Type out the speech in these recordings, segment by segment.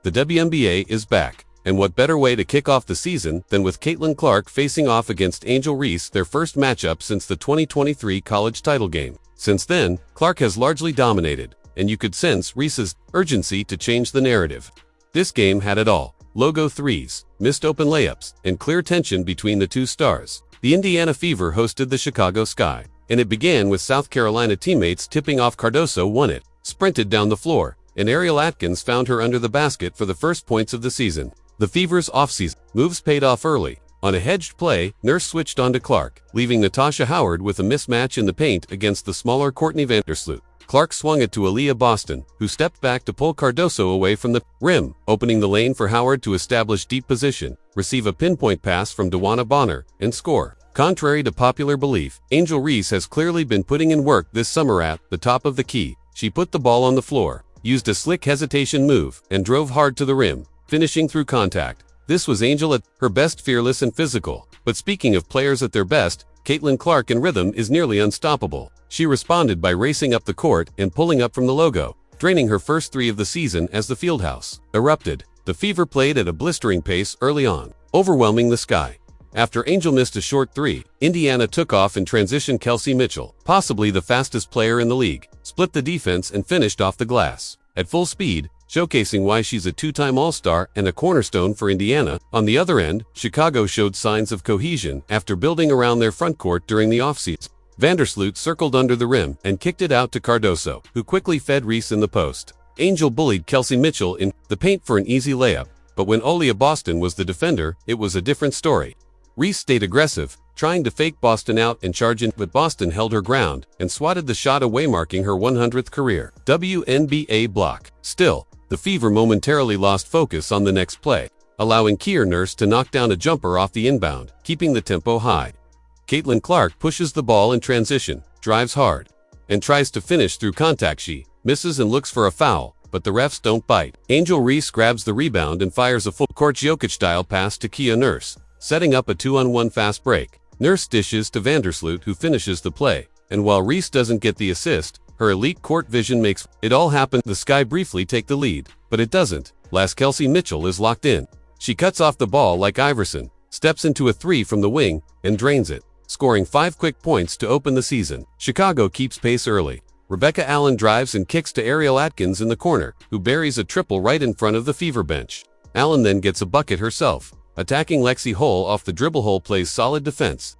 The WNBA is back, and what better way to kick off the season than with Caitlin Clark facing off against Angel Reese, their first matchup since the 2023 college title game. Since then, Clark has largely dominated, and you could sense Reese's urgency to change the narrative. This game had it all: logo threes, missed open layups, and clear tension between the two stars. The Indiana Fever hosted the Chicago Sky, and it began with South Carolina teammates tipping off. Cardoso won it, sprinted down the floor, and Ariel Atkins found her under the basket for the first points of the season. The Fever's offseason moves paid off early. On a hedged play, Nurse switched onto Clark, leaving Natasha Howard with a mismatch in the paint against the smaller Courtney Vandersloot. Clark swung it to Aaliyah Boston, who stepped back to pull Cardoso away from the rim, opening the lane for Howard to establish deep position, receive a pinpoint pass from DeWanna Bonner, and score. Contrary to popular belief, Angel Reese has clearly been putting in work this summer at the top of the key. She put the ball on the floor, used a slick hesitation move, and drove hard to the rim, finishing through contact. This was Angel at her best, fearless and physical. But speaking of players at their best, Caitlin Clark in rhythm is nearly unstoppable. She responded by racing up the court and pulling up from the logo, draining her first three of the season as the fieldhouse erupted. The Fever played at a blistering pace early on, overwhelming the Sky. After Angel missed a short three, Indiana took off in transition. Kelsey Mitchell, possibly the fastest player in the league, split the defense and finished off the glass at full speed, showcasing why she's a two-time All-Star and a cornerstone for Indiana. On the other end, Chicago showed signs of cohesion after building around their frontcourt during the offseason. Vandersloot circled under the rim and kicked it out to Cardoso, who quickly fed Reese in the post. Angel bullied Kelsey Mitchell in the paint for an easy layup, but when Aaliyah Boston was the defender, it was a different story. Reese stayed aggressive, trying to fake Boston out and charge in, but Boston held her ground and swatted the shot away, marking her 100th career WNBA block. Still, the Fever momentarily lost focus on the next play, allowing Kier Nurse to knock down a jumper off the inbound, keeping the tempo high. Caitlin Clark pushes the ball in transition, drives hard, and tries to finish through contact. She misses and looks for a foul, but the refs don't bite. Angel Reese grabs the rebound and fires a full-court Jokic-style pass to Kier Nurse, setting up a 2-on-1 fast break. Nurse dishes to Vandersloot, who finishes the play, and while Reese doesn't get the assist, her elite court vision makes it all happen. The Sky briefly take the lead, but it doesn't last. Kelsey Mitchell is locked in. She cuts off the ball like Iverson, steps into a three from the wing, and drains it, scoring 5 quick points to open the season. Chicago keeps pace early. Rebecca Allen drives and kicks to Ariel Atkins in the corner, who buries a triple right in front of the Fever bench. Allen then gets a bucket herself, attacking Lexi Hull off the dribble. Hull plays solid defense,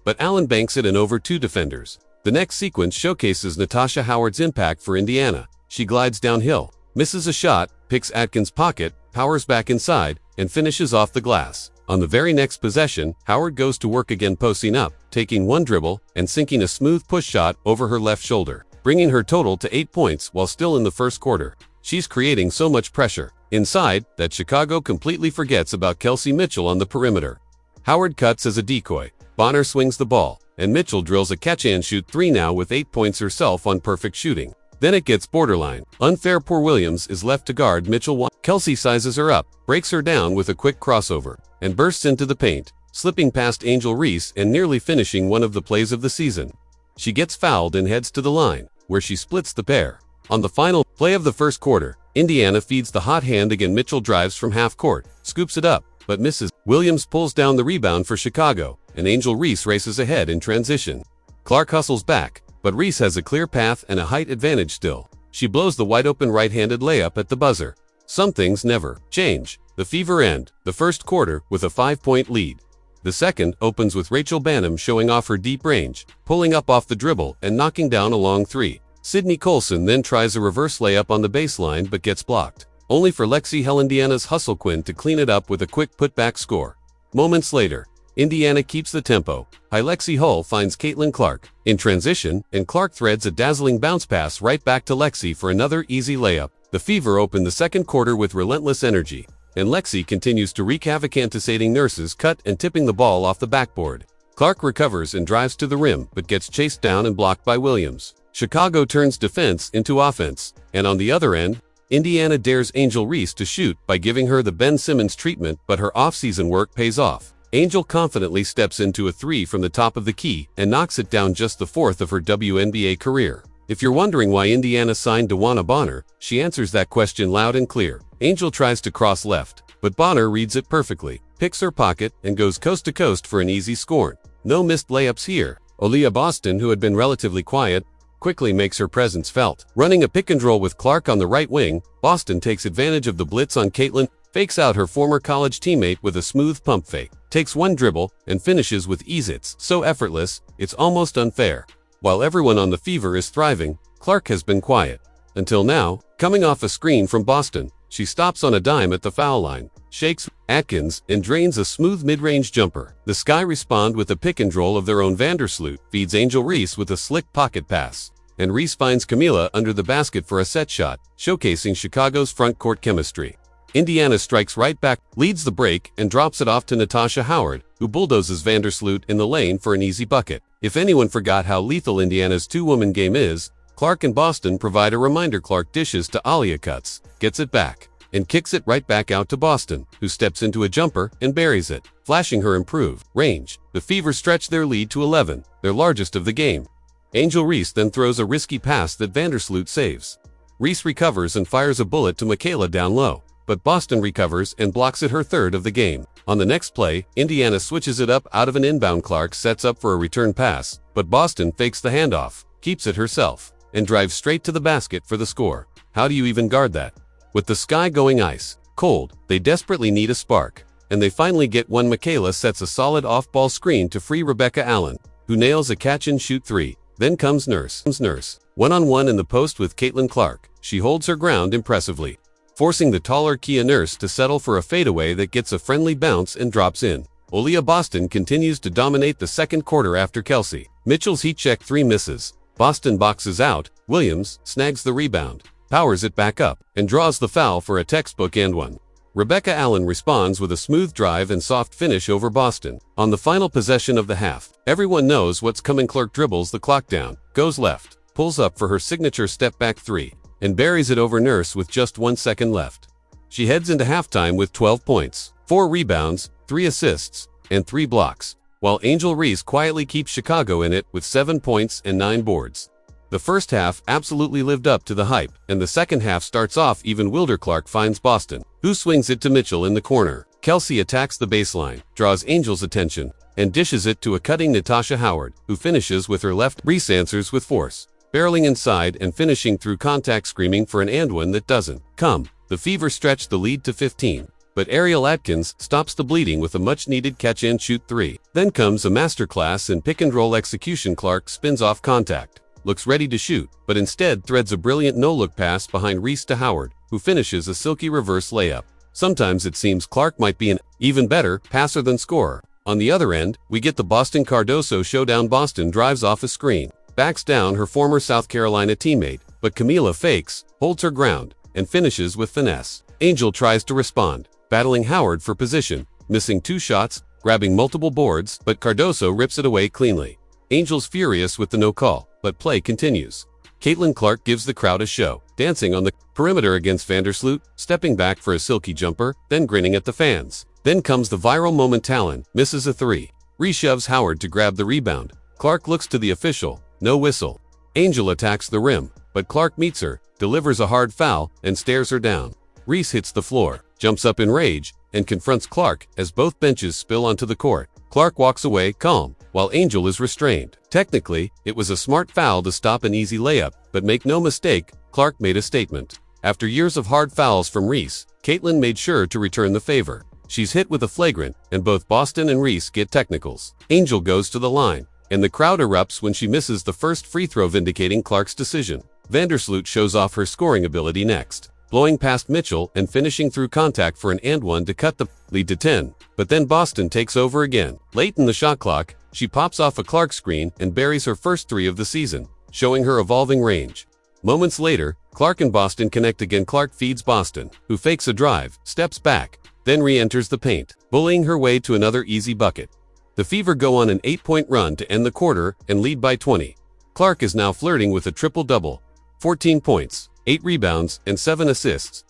but Allen banks it in over 2 defenders. The next sequence showcases Natasha Howard's impact for Indiana. She glides downhill, misses a shot, picks Atkins' pocket, powers back inside, and finishes off the glass. On the very next possession, Howard goes to work again, posting up, taking one dribble, and sinking a smooth push shot over her left shoulder, bringing her total to 8 points while still in the first quarter. She's creating so much pressure inside that Chicago completely forgets about Kelsey Mitchell on the perimeter. Howard cuts as a decoy, Bonner swings the ball, and Mitchell drills a catch-and-shoot three, now with 8 points herself on perfect shooting. Then it gets borderline unfair. Poor Williams is left to guard Mitchell. Kelsey sizes her up, breaks her down with a quick crossover, and bursts into the paint, slipping past Angel Reese and nearly finishing one of the plays of the season. She gets fouled and heads to the line, where she splits the pair. On the final play of the first quarter, Indiana feeds the hot hand again. Mitchell drives from half court, scoops it up, but misses. Williams pulls down the rebound for Chicago, and Angel Reese races ahead in transition. Clark hustles back, but Reese has a clear path and a height advantage still. She blows the wide-open right-handed layup at the buzzer. Some things never change. The Fever end the first quarter with a 5-point lead. The second opens with Rachel Banham showing off her deep range, pulling up off the dribble and knocking down a long three. Sydney Colson then tries a reverse layup on the baseline but gets blocked, only for Lexi Hull, Indiana's Hustle Quinn, to clean it up with a quick putback score. Moments later, Indiana keeps the tempo. Lexi Hull finds Caitlin Clark in transition, and Clark threads a dazzling bounce pass right back to Lexi for another easy layup. The Fever open the second quarter with relentless energy, and Lexi continues to wreak havoc, anticipating Nurse's cut and tipping the ball off the backboard. Clark recovers and drives to the rim, but gets chased down and blocked by Williams. Chicago turns defense into offense, and on the other end, Indiana dares Angel Reese to shoot by giving her the Ben Simmons treatment, but her offseason work pays off. Angel confidently steps into a three from the top of the key and knocks it down, just the 4th of her WNBA career. If you're wondering why Indiana signed DeWanna Bonner, she answers that question loud and clear. Angel tries to cross left, but Bonner reads it perfectly, picks her pocket, and goes coast to coast for an easy score. No missed layups here. Aaliyah Boston, who had been relatively quiet, quickly makes her presence felt. Running a pick and roll with Clark on the right wing, Boston takes advantage of the blitz on Caitlin, fakes out her former college teammate with a smooth pump fake, takes one dribble, and finishes with ease. It's so effortless, it's almost unfair. While everyone on the Fever is thriving, Clark has been quiet. Until now, coming off a screen from Boston, she stops on a dime at the foul line, shakes Atkins, and drains a smooth mid-range jumper. The Sky respond with a pick and roll of their own. Vandersloot feeds Angel Reese with a slick pocket pass, and Reese finds Camila under the basket for a set shot, showcasing Chicago's front court chemistry. Indiana strikes right back, leads the break, and drops it off to Natasha Howard, who bulldozes Vandersloot in the lane for an easy bucket. If anyone forgot how lethal Indiana's two-woman game is, Clark and Boston provide a reminder. Clark dishes to Aaliyah, cuts, gets it back, and kicks it right back out to Boston, who steps into a jumper and buries it, flashing her improved range. The Fever stretch their lead to 11, their largest of the game. Angel Reese then throws a risky pass that Vandersloot saves. Reese recovers and fires a bullet to Michaela down low, but Boston recovers and blocks it, her third of the game. On the next play, Indiana switches it up out of an inbound. Clark sets up for a return pass, but Boston fakes the handoff, keeps it herself, and drives straight to the basket for the score. How do you even guard that? With the Sky going ice cold, they desperately need a spark, and they finally get one. Michaela sets a solid off-ball screen to free Rebecca Allen, who nails a catch-and-shoot three. Then comes Nurse. One-on-one in the post with Caitlin Clark. She holds her ground impressively, forcing the taller Kia Nurse to settle for a fadeaway that gets a friendly bounce and drops in. Aaliyah Boston continues to dominate the second quarter after Kelsey Mitchell's heat check three misses. Boston boxes out, Williams snags the rebound, powers it back up, and draws the foul for a textbook and one. Rebecca Allen responds with a smooth drive and soft finish over Boston. On the final possession of the half, everyone knows what's coming. Clark dribbles the clock down, goes left, pulls up for her signature step-back three, and buries it over Nurse with just 1 second left. She heads into halftime with 12 points, 4 rebounds, 3 assists, and 3 blocks, while Angel Reese quietly keeps Chicago in it with 7 points and 9 boards. The first half absolutely lived up to the hype, and the second half starts off even wilder. Clark finds Boston, who swings it to Mitchell in the corner. Kelsey attacks the baseline, draws Angel's attention, and dishes it to a cutting Natasha Howard, who finishes with her left. Reese answers with force, barreling inside and finishing through contact, screaming for an and one that doesn't come. The Fever stretch the lead to 15, but Ariel Atkins stops the bleeding with a much-needed catch-and-shoot three. Then comes a masterclass in pick-and-roll execution. Clark spins off contact, looks ready to shoot, but instead threads a brilliant no-look pass behind Reese to Howard, who finishes a silky reverse layup. Sometimes it seems Clark might be an even better passer than scorer. On the other end, we get the Boston Cardoso showdown. Boston drives off a screen, backs down her former South Carolina teammate, but Camila fakes, holds her ground, and finishes with finesse. Angel tries to respond, battling Howard for position, missing 2 shots, grabbing multiple boards, but Cardoso rips it away cleanly. Angel's furious with the no call, but play continues. Caitlin Clark gives the crowd a show, dancing on the perimeter against Vandersloot, stepping back for a silky jumper, then grinning at the fans. Then comes the viral moment. Talon misses a 3. Reshoves Howard to grab the rebound. Clark looks to the official, no whistle. Angel attacks the rim, but Clark meets her, delivers a hard foul, and stares her down. Reese hits the floor, jumps up in rage, and confronts Clark as both benches spill onto the court. Clark walks away calm, while Angel is restrained. Technically, it was a smart foul to stop an easy layup, but make no mistake, Clark made a statement. After years of hard fouls from Reese, Caitlin made sure to return the favor. She's hit with a flagrant, and both Boston and Reese get technicals. Angel goes to the line, and the crowd erupts when she misses the first free throw, vindicating Clark's decision. Vandersloot shows off her scoring ability next, blowing past Mitchell and finishing through contact for an and one to cut the lead to 10. But then Boston takes over again. Late in the shot clock, she pops off a Clark screen and buries her first 3 of the season, showing her evolving range. Moments later, Clark and Boston connect again. Clark feeds Boston, who fakes a drive, steps back, then re-enters the paint, bullying her way to another easy bucket. The Fever go on an 8-point run to end the quarter and lead by 20. Clark is now flirting with a triple-double, 14 points, 8 rebounds, and 7 assists.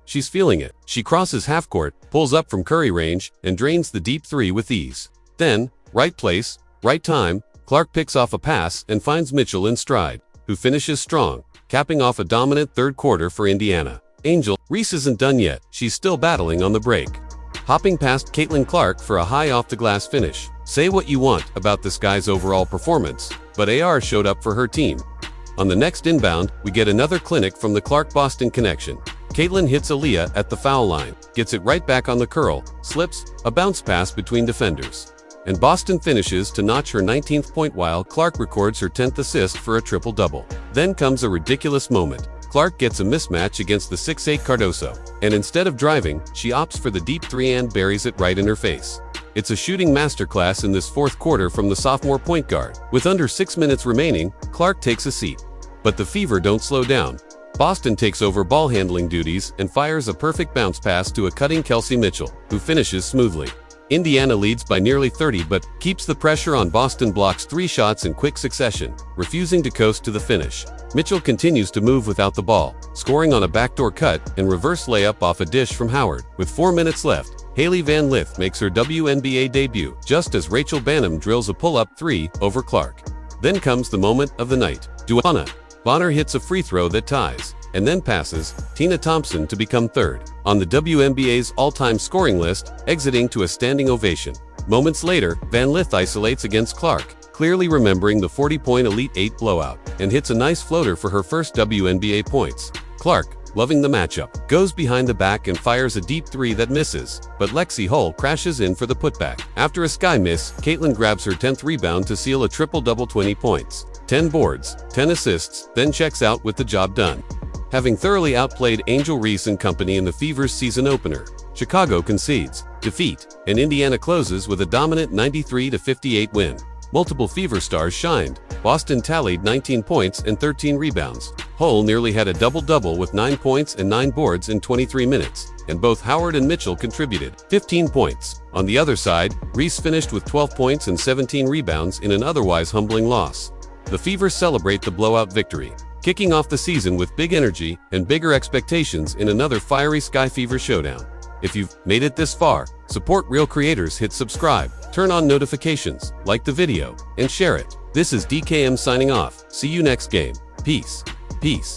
She's feeling it. She crosses half-court, pulls up from Curry range, and drains the deep 3 with ease. Then, right place, right time, Clark picks off a pass and finds Mitchell in stride, who finishes strong, capping off a dominant third quarter for Indiana. Angel Reese isn't done yet. She's still battling on the break. Hopping past Caitlin Clark for a high off-the-glass finish. Say what you want about this guy's overall performance, but AR showed up for her team. On the next inbound, we get another clinic from the Clark-Boston connection. Caitlin hits Aaliyah at the foul line, gets it right back on the curl, slips, a bounce pass between defenders. And Boston finishes to notch her 19th point while Clark records her 10th assist for a triple-double. Then comes a ridiculous moment. Clark gets a mismatch against the 6'8 Cardoso, and instead of driving, she opts for the deep three and buries it right in her face. It's a shooting masterclass in this fourth quarter from the sophomore point guard. With under 6 minutes remaining, Clark takes a seat. But the Fever don't slow down. Boston takes over ball handling duties and fires a perfect bounce pass to a cutting Kelsey Mitchell, who finishes smoothly. Indiana leads by nearly 30 but keeps the pressure on. Boston blocks 3 shots in quick succession, refusing to coast to the finish. Mitchell continues to move without the ball, scoring on a backdoor cut and reverse layup off a dish from Howard. With 4 minutes left, Hailey Van Lith makes her WNBA debut, just as Rachel Banham drills a pull-up 3 over Clark. Then comes the moment of the night. Duana Bonner hits a free throw that ties, and then passes Tina Thompson to become third on the WNBA's all-time scoring list, exiting to a standing ovation. Moments later, Van Lith isolates against Clark, clearly remembering the 40-point Elite 8 blowout, and hits a nice floater for her first WNBA points. Clark, loving the matchup, goes behind the back and fires a deep 3 that misses, but Lexi Hull crashes in for the putback. After a sky miss, Caitlin grabs her 10th rebound to seal a triple-double, 20 points, 10 boards, 10 assists, then checks out with the job done. Having thoroughly outplayed Angel Reese and company in the Fever's season opener, Chicago concedes defeat, and Indiana closes with a dominant 93-58 win. Multiple Fever stars shined. Boston tallied 19 points and 13 rebounds. Hull nearly had a double-double with 9 points and 9 boards in 23 minutes, and both Howard and Mitchell contributed 15 points. On the other side, Reese finished with 12 points and 17 rebounds in an otherwise humbling loss. The Fever celebrate the blowout victory, kicking off the season with big energy and bigger expectations in another fiery Sky Fever showdown. If you've made it this far, support real creators, hit subscribe, turn on notifications, like the video, and share it. This is DKM signing off. See you next game. Peace. Peace.